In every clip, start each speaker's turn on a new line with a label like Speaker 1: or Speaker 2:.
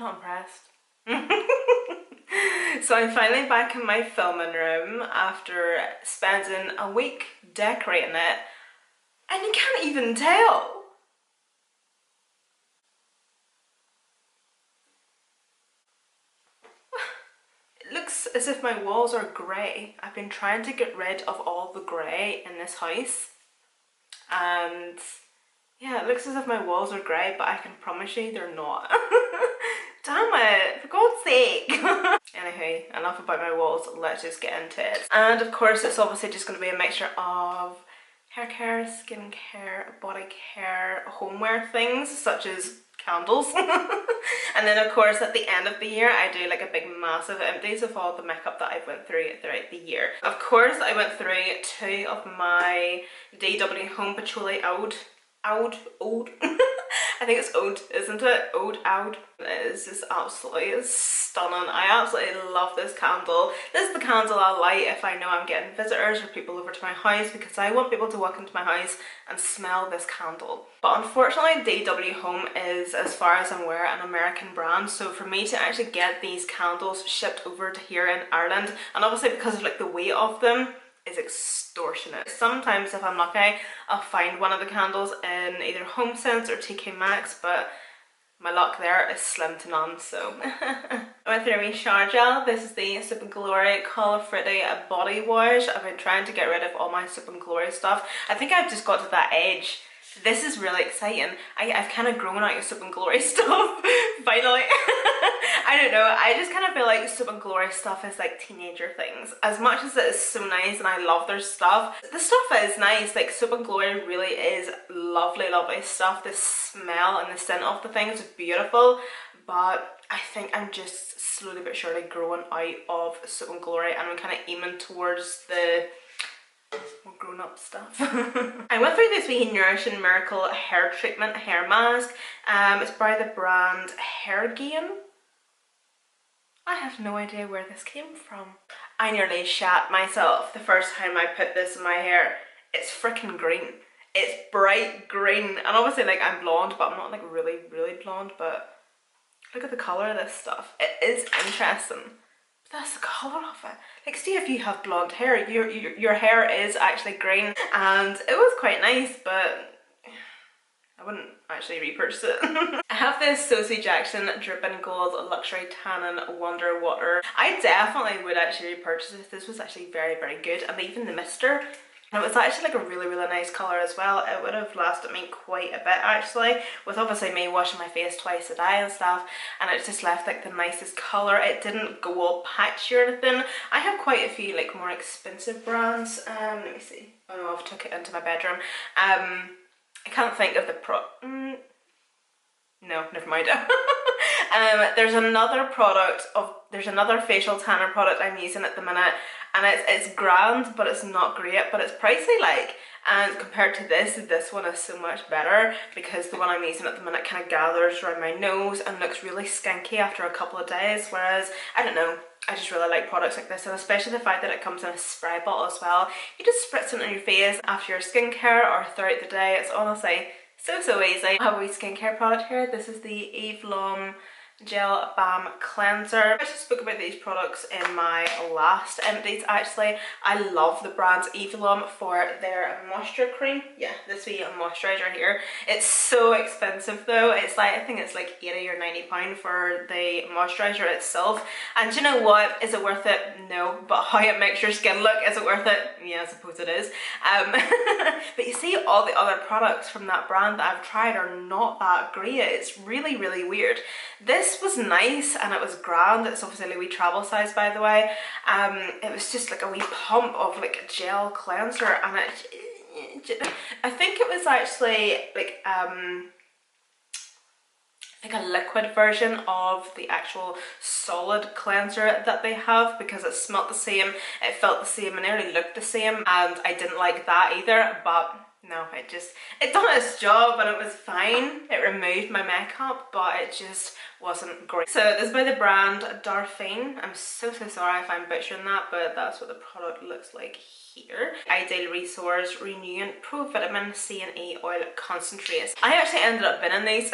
Speaker 1: not impressed. So I'm finally back in my filming room after spending a week decorating it, and you can't even tell. It looks as if my walls are grey. I've been trying to get rid of all the grey in this house, and yeah, it looks as if my walls are grey, but I can promise you they're not. Damn it, for God's sake. Anyway, enough about my walls, let's just get into it. And of course it's obviously just going to be a mixture of hair care, skin care, body care, homeware things such as candles. And then of course at the end of the year I do like a big massive empties of all the makeup that I've went through throughout the year. Of course I went through 2 of my DW Home Patchouli Oud. I think it's Oud, isn't it? Oud. It is just absolutely stunning. I absolutely love this candle. This is the candle I light if I know I'm getting visitors or people over to my house, because I want people to walk into my house and smell this candle. But unfortunately DW Home is, as far as I'm aware, an American brand, so for me to actually get these candles shipped over to here in Ireland, and obviously because of like the weight of them, is extortionate. Sometimes if I'm lucky I'll find one of the candles in either HomeSense or TK Maxx, but my luck there is slim to none, so. I went through a wee shower gel. This is the Soup and Glory Call of Fruity body wash. I've been trying to get rid of all my Soup and Glory stuff. I think I've just got to that age. This is really exciting. I've kind of grown out of Soup and Glory stuff, finally. I don't know, I just kind of feel like Soup and Glory stuff is like teenager things. As much as it is so nice and I love their stuff, the stuff is nice. Like Soup and Glory really is lovely, lovely stuff. The smell and the scent of the things is beautiful, but I think I'm just slowly but surely growing out of Soup and Glory, and I'm kind of aiming towards the more grown-up stuff. I went through this wee Nourishing Miracle hair treatment hair mask. It's by the brand Haircare. I have no idea where this came from. I nearly shat myself the first time I put this in my hair. It's freaking green. It's bright green, and obviously like I'm blonde, but I'm not like really blonde, but look at the colour of this stuff. It is interesting. That's the colour of it. Like, see, if you have blonde hair, your hair is actually green, and it was quite nice, but I wouldn't actually repurchase it. I have this Sosie Jackson Drippin' Gold Luxury Tannin Wonder Water. I definitely would actually repurchase this. This was actually very, very good, and even the mister. And it was actually like a really, really nice colour as well. It would have lasted me quite a bit actually, with obviously me washing my face twice a day and stuff, and it just left like the nicest colour. It didn't go all patchy or anything. I have quite a few like more expensive brands. Let me see. Oh no, I've took it into my bedroom. I can't think of the no, never mind. There's another facial tanner product I'm using at the minute, and it's grand, but it's not great, but it's pricey like, and compared to this one is so much better, because the one I'm using at the minute kind of gathers around my nose and looks really skinky after a couple of days, whereas I don't know, I just really like products like this, and especially the fact that it comes in a spray bottle as well. You just spritz it on your face after your skincare or throughout the day. It's honestly so easy. I have a wee skincare product here. This is the Eve Lom Gel Balm Cleanser. I just spoke about these products in my last empties actually. I love the brand's Eve Lom for their moisture cream. Yeah, this wee moisturiser here. It's so expensive though. It's like, I think it's like 80 or 90 pound for the moisturiser itself. And do you know what? Is it worth it? No. But how it makes your skin look, is it worth it? Yeah, I suppose it is. But you see, all the other products from that brand that I've tried are not that great. It's really weird. This was nice and it was grand. It's obviously a wee travel size, by the way. It was just like a wee pump of like a gel cleanser, and I think it was actually like a liquid version of the actual solid cleanser that they have, because it smelled the same, it felt the same, and nearly looked the same, and I didn't like that either. But no, it done its job and it was fine. It removed my makeup, but it just wasn't great. So this is by the brand Darphine. I'm so sorry if I'm butchering that, but that's what the product looks like here. Ideal Resource Renewing Pro Vitamin C and E Oil Concentrate. I actually ended up binning these.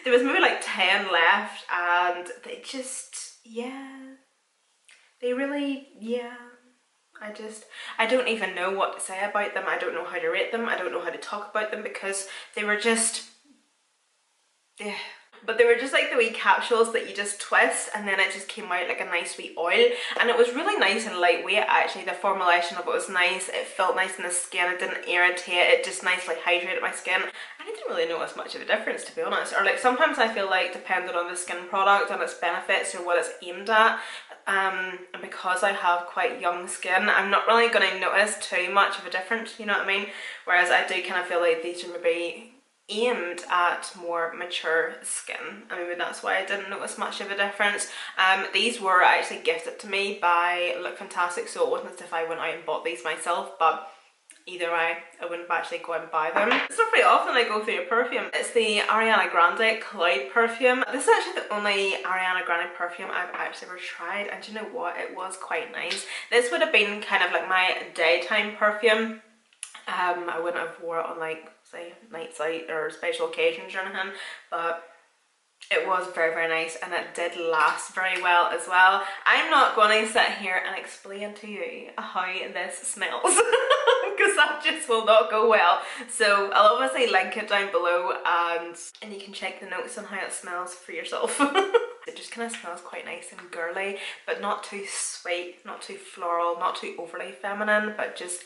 Speaker 1: There was maybe like 10 left and they just, yeah, they really, yeah. I don't even know what to say about them. I don't know how to rate them. I don't know how to talk about them because they were just, yeah. But they were just like the wee capsules that you just twist and then it just came out like a nice wee oil, and it was really nice and lightweight actually. The formulation of it was nice, it felt nice in the skin, it didn't irritate, it just nicely hydrated my skin. I didn't really notice much of a difference, to be honest. Or like sometimes I feel like depending on the skin product and its benefits or what it's aimed at, and because I have quite young skin, I'm not really going to notice too much of a difference, you know what I mean? Whereas I do kind of feel like these are maybe aimed at more mature skin, and maybe that's why I didn't notice much of a difference. These were actually gifted to me by Look Fantastic, so it wasn't as if I went out and bought these myself, but either way, I wouldn't actually go out and buy them. It's not very often I go through a perfume. It's the Ariana Grande Cloud perfume. This is actually the only Ariana Grande perfume I've actually ever tried, and do you know what? It was quite nice. This would have been kind of like my daytime perfume. I wouldn't have wore it on like, say, nights out or special occasions or anything, but it was very nice and it did last very well as well. I'm not going to sit here and explain to you how this smells because that just will not go well. So I'll obviously link it down below and you can check the notes on how it smells for yourself. It just kind of smells quite nice and girly, but not too sweet, not too floral, not too overly feminine, but just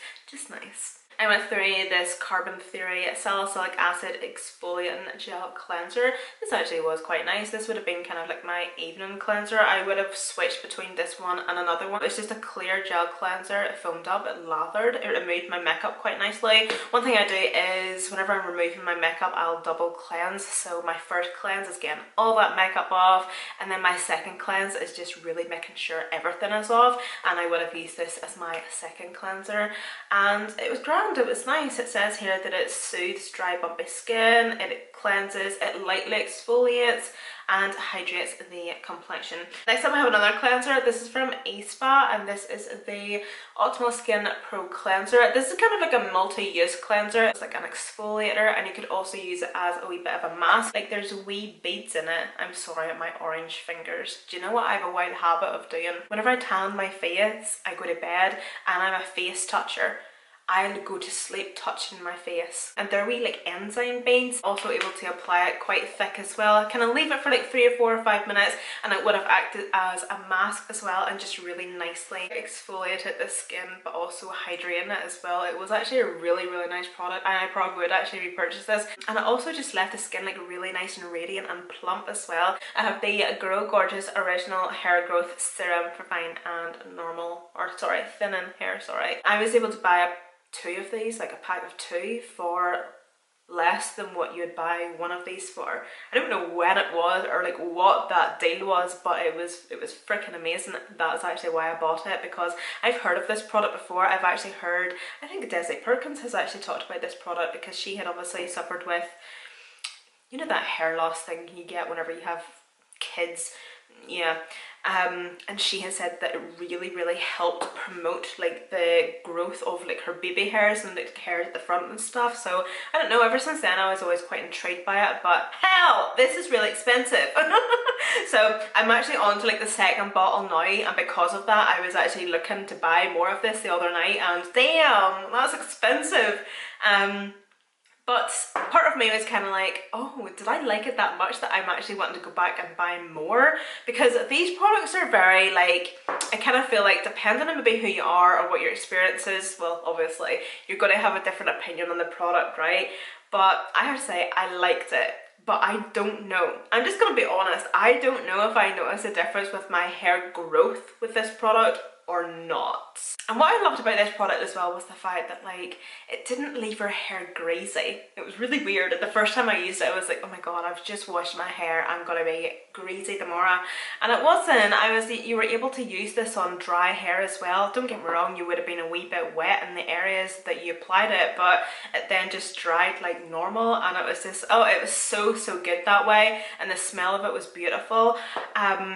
Speaker 1: nice. I went through this Carbon Theory Salicylic Acid Exfoliating Gel Cleanser. This actually was quite nice. This would have been kind of like my evening cleanser. I would have switched between this one and another one. It's just a clear gel cleanser. It foamed up, it lathered, it removed my makeup quite nicely. One thing I do is whenever I'm removing my makeup, I'll double cleanse. So my first cleanse is getting all that makeup off, and then my second cleanse is just really making sure everything is off, and I would have used this as my second cleanser, and it was grand. It was nice. It says here that it soothes dry bumpy skin, it cleanses, it lightly exfoliates and hydrates the complexion. Next up I have another cleanser. This is from eSpa and this is the Optimal Skin Pro Cleanser. This is kind of like a multi-use cleanser. It's like an exfoliator and you could also use it as a wee bit of a mask. Like there's wee beads in it. I'm sorry at my orange fingers. Do you know what I have a wild habit of doing? Whenever I tan my face, I go to bed and I'm a face toucher. I'll go to sleep touching my face, and they're wee like enzyme beads, also able to apply it quite thick as well. I kind of leave it for like 3 or 4 or 5 minutes and it would have acted as a mask as well and just really nicely exfoliated the skin but also hydrating it as well. It was actually a really nice product and I probably would actually repurchase this, and it also just left the skin like really nice and radiant and plump as well. I have the Grow Gorgeous Original Hair Growth Serum for fine and normal, or sorry, thinning hair, sorry. I was able to buy 2 of these, like a pack of 2 for less than what you would buy one of these for. I don't know when it was or like what that deal was, but it was freaking amazing. That's actually why I bought it, because I've heard of this product before. I've actually heard, I think Desi Perkins has actually talked about this product because she had obviously suffered with, you know, that hair loss thing you get whenever you have kids. Yeah, and she has said that it really helped promote like the growth of like her baby hairs and like hair at the front and stuff. So I don't know, ever since then I was always quite intrigued by it, but hell, this is really expensive. So I'm actually on to like the second bottle now, and because of that I was actually looking to buy more of this the other night, and damn, that's expensive. But part of me was kind of like, oh, did I like it that much that I'm actually wanting to go back and buy more? Because these products are very like, I kind of feel like depending on maybe who you are or what your experience is, well, obviously you're going to have a different opinion on the product, right? But I have to say I liked it, but I don't know. I'm just going to be honest, I don't know if I notice a difference with my hair growth with this product or not. And what I loved about this product as well was the fact that like it didn't leave your hair greasy. It was really weird. The first time I used it, I was like, oh my god, I've just washed my hair, I'm gonna be greasy tomorrow. And it wasn't. You were able to use this on dry hair as well. Don't get me wrong, you would have been a wee bit wet in the areas that you applied it, but it then just dried like normal, and it was just, oh, it was so good that way, and the smell of it was beautiful. But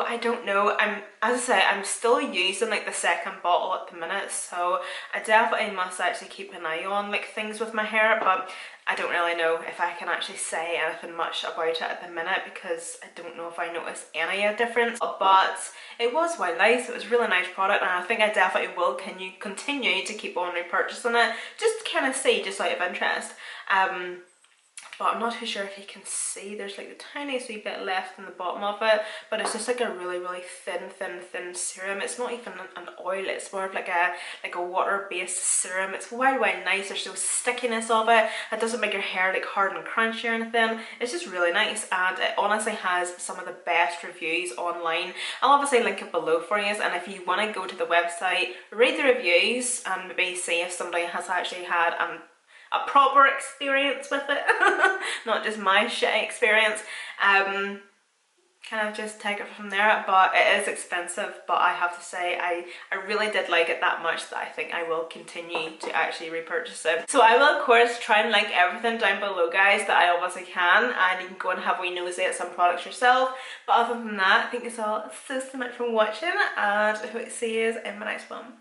Speaker 1: I don't know. As I say, I'm still using like the second bottle at the minute, so I definitely must actually keep an eye on like things with my hair, but I don't really know if I can actually say anything much about it at the minute because I don't know if I notice any difference. But it was quite nice. It was a really nice product, and I think I definitely will continue to keep on repurchasing it just to kind of see, just out of interest. But I'm not too sure if you can see, there's like the tiniest wee bit left in the bottom of it, but it's just like a really thin serum. It's not even an oil, it's more of like a water-based serum. It's wild nice. There's no stickiness of it. It doesn't make your hair like hard and crunchy or anything. It's just really nice, and it honestly has some of the best reviews online. I'll obviously link it below for you, and if you want to go to the website, read the reviews and maybe see if somebody has actually had a proper experience with it, not just my shit experience, kind of just take it from there. But it is expensive, but I have to say I really did like it that much that I think I will continue to actually repurchase it. So I will of course try and link everything down below, guys, that I obviously can, and you can go and have a wee nosy at some products yourself. But other than that, thank you so much for watching, and I hope to see you in my next one.